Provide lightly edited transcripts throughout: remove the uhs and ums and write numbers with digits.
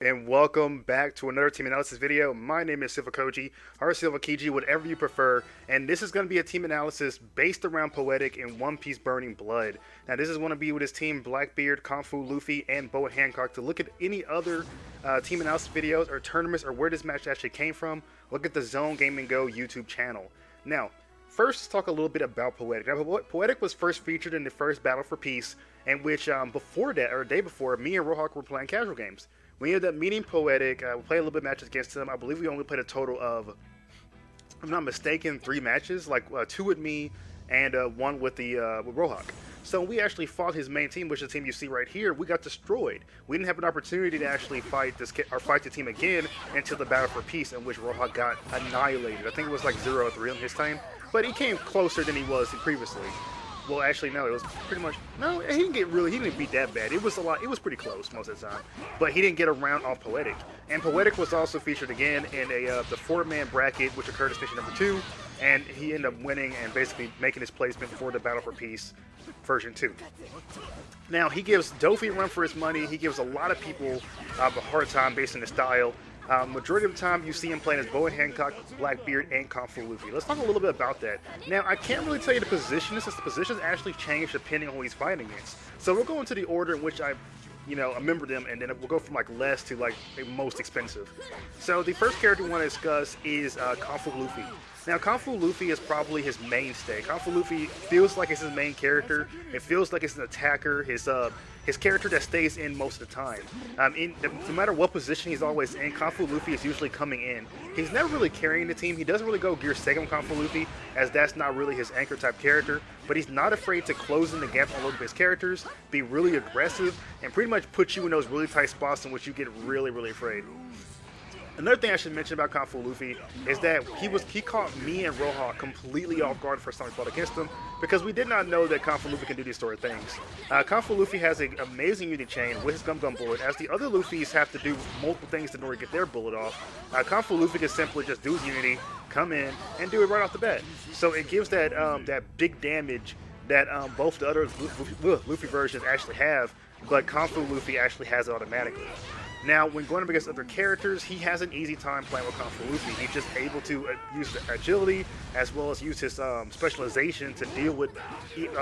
And welcome back to another team analysis video. My name is Silvokiji, or Silvokiji, whatever you prefer, and this is going to be a team analysis based around Poetic and One Piece Burning Blood. Now this is going to be with his team Blackbeard, Kung Fu Luffy, and Boa Hancock. To look at any other team analysis videos or tournaments or where this match actually came from, look at the TheZoneGamingGo YouTube channel. Now, first, let's talk a little bit about Poetic. Now, Poetic was first featured in the first Battle for Peace, in which before that, or a day before, me and Rohawk were playing casual games. We ended up meeting Poetic. We played a little bit of matches against him. I believe we only played a total of, if I'm not mistaken, 3 matches, like 2 with me and 1 with with Rohawk. So we actually fought his main team, which is the team you see right here. We got destroyed. We didn't have an opportunity to actually fight the team again until the Battle for Peace, in which Rohawk got annihilated. I think it was like 0-3 on his time, but he came closer than he was previously. Well, actually, no, it was pretty much, no, he didn't beat that bad. It was pretty close most of the time. But he didn't get around off Poetic. And Poetic was also featured again in the 4-man bracket, which occurred at station number 2. And he ended up winning and basically making his placement for the Battle for Peace version 2. Now, he gives Dofi a run for his money. He gives a lot of people a hard time based on his style. Majority of the time, you see him playing as Boa Hancock, Blackbeard, and Kung Fu Luffy. Let's talk a little bit about that. Now, I can't really tell you the positions, since the positions actually change depending on who he's fighting against. So we'll go into the order in which I remember them, and then we'll go from like less to like the most expensive. So the first character we want to discuss is Kung Fu Luffy. Now, Kung Fu Luffy is probably his mainstay. Kung Fu Luffy feels like it's his main character. It feels like it's an attacker. His character that stays in most of the time. No matter what position he's always in, Kung Fu Luffy is usually coming in. He's never really carrying the team. He doesn't really go gear second Kung Fu Luffy, as that's not really his anchor type character. But he's not afraid to close in the gap on a lot of his characters, be really aggressive, and pretty much put you in those really tight spots in which you get really, really afraid. Another thing I should mention about Kung Fu Luffy is that he caught me and Rohawk completely off guard the first time we fought against him, because we did not know that Kung Fu Luffy can do these sort of things. Kung Fu Luffy has an amazing unity chain with his Gum Gum bullet, as the other Luffys have to do multiple things in order to get their bullet off. Kung Fu Luffy can simply just do his unity, come in, and do it right off the bat. So it gives that big damage that both the other Luffy versions actually have, but Kung Fu Luffy actually has it automatically. Now, when going up against other characters, he has an easy time playing with Kung Fu Luffy. He's just able to use the agility as well as use his specialization to deal with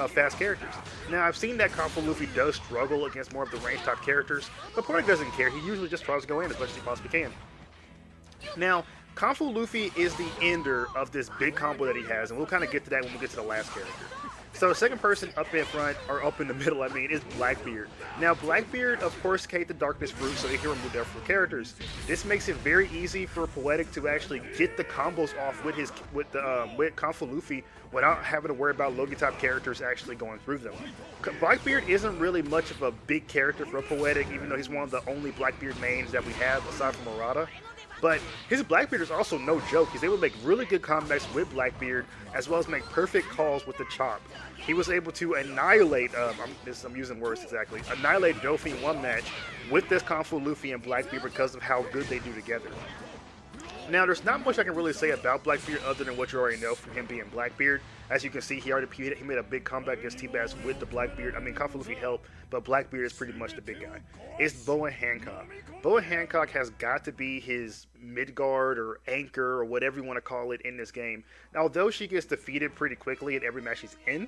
fast characters. Now, I've seen that Kung Fu Luffy does struggle against more of the range type characters, but Poetic doesn't care. He usually just tries to go in as much as he possibly can. Now, Kung Fu Luffy is the ender of this big combo that he has, and we'll kind of get to that when we get to the last character. So the second person up in front, or up in the middle, is Blackbeard. Now, Blackbeard, of course, hate the Darkness Fruit, so he can remove their fruit characters. This makes it very easy for Poetic to actually get the combos off with Kung Fu Luffy without having to worry about Logi type characters actually going through them. Blackbeard isn't really much of a big character for Poetic, even though he's one of the only Blackbeard mains that we have aside from Murata. But his Blackbeard is also no joke. He's able to make really good combats with Blackbeard, as well as make perfect calls with the chop. He was able to annihilate, I'm using words exactly, annihilate Dofi in one match with this Kung Fu Luffy and Blackbeard because of how good they do together. Now, there's not much I can really say about Blackbeard other than what you already know from him being Blackbeard. As you can see, he made a big comeback against T-Bass with the Blackbeard. I mean, Kung Fu Luffy helped, but Blackbeard is pretty much the big guy. It's Boa Hancock. Boa Hancock has got to be his mid-guard or anchor or whatever you want to call it in this game. Now, although she gets defeated pretty quickly in every match she's in,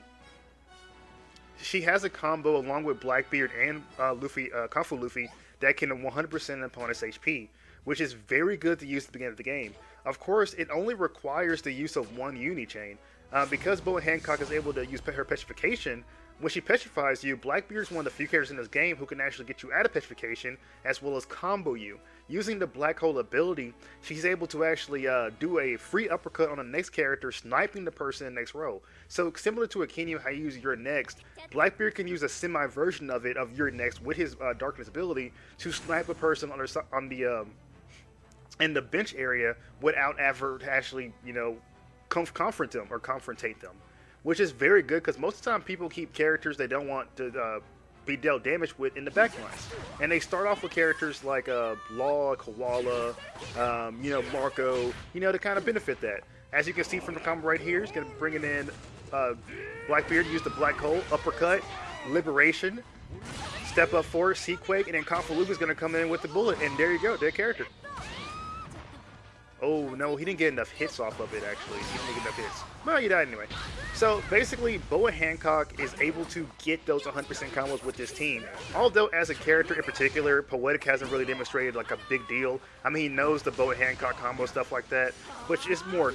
she has a combo along with Blackbeard and Kung Fu Luffy that can 100% an opponent's HP, which is very good to use at the beginning of the game. Of course, it only requires the use of one uni chain. Because Boa Hancock is able to use her petrification, when she petrifies you, Blackbeard is one of the few characters in this game who can actually get you out of petrification as well as combo you. Using the Black Hole ability, she's able to actually do a free uppercut on the next character, sniping the person in the next row. So similar to Akenio, how you use your next, Blackbeard can use a semi-version of it, of your next, with his darkness ability to snipe a person in the bench area without ever actually, confront them or confrontate them, which is very good because most of the time people keep characters they don't want to be dealt damage with in the backlines, and they start off with characters like Law, Koala, Marco, to kind of benefit that. As you can see from the combo right here, he's going to bring it in. Blackbeard use the Black Hole uppercut, Liberation, Step up forward, Seaquake, and then Convolution's going to come in with the bullet, and there you go, dead character. Oh, no, he didn't get enough hits off of it, actually. He didn't get enough hits. Well, he died anyway. So, basically, Boa Hancock is able to get those 100% combos with this team. Although, as a character in particular, Poetic hasn't really demonstrated, like, a big deal. I mean, he knows the Boa Hancock combo, stuff like that, which is more...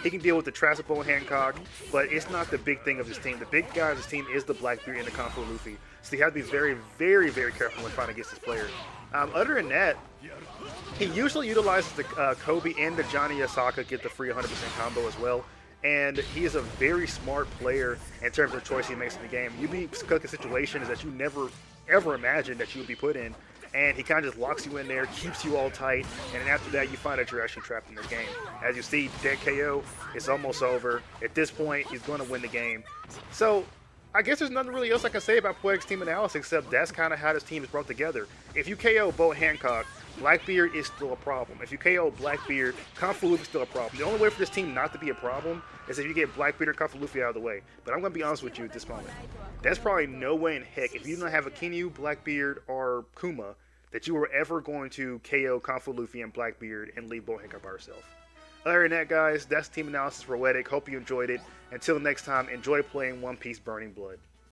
He can deal with the traps of Boa Hancock, but it's not the big thing of his team. The big guy of his team is the Blackbeard and the Confu Luffy. So you have to be very, very, very careful when fighting against this player. Other than that, he usually utilizes the Kobe and the Johnny Asaka get the free 100% combo as well. And he is a very smart player in terms of choice he makes in the game. You be stuck in situations that you never, ever imagined that you would be put in. And he kind of just locks you in there, keeps you all tight, and then after that you find that you're actually trapped in the game. As you see, dead KO, it's almost over. At this point, he's going to win the game. So, I guess there's nothing really else I can say about Poetic's team analysis except that's kind of how this team is brought together. If you KO Boa Hancock, Blackbeard is still a problem. If you KO Blackbeard, Confu Luffy is still a problem. The only way for this team not to be a problem is if you get Blackbeard or Confu Luffy out of the way. But I'm going to be honest with you at this moment. There's probably no way in heck, if you don't have a Kinyu, Blackbeard, or Kuma, that you were ever going to KO Confu Luffy and Blackbeard and leave Boa Hancock by herself. Other than that, guys, that's team analysis for Poetic. Hope you enjoyed it. Until next time, enjoy playing One Piece Burning Blood.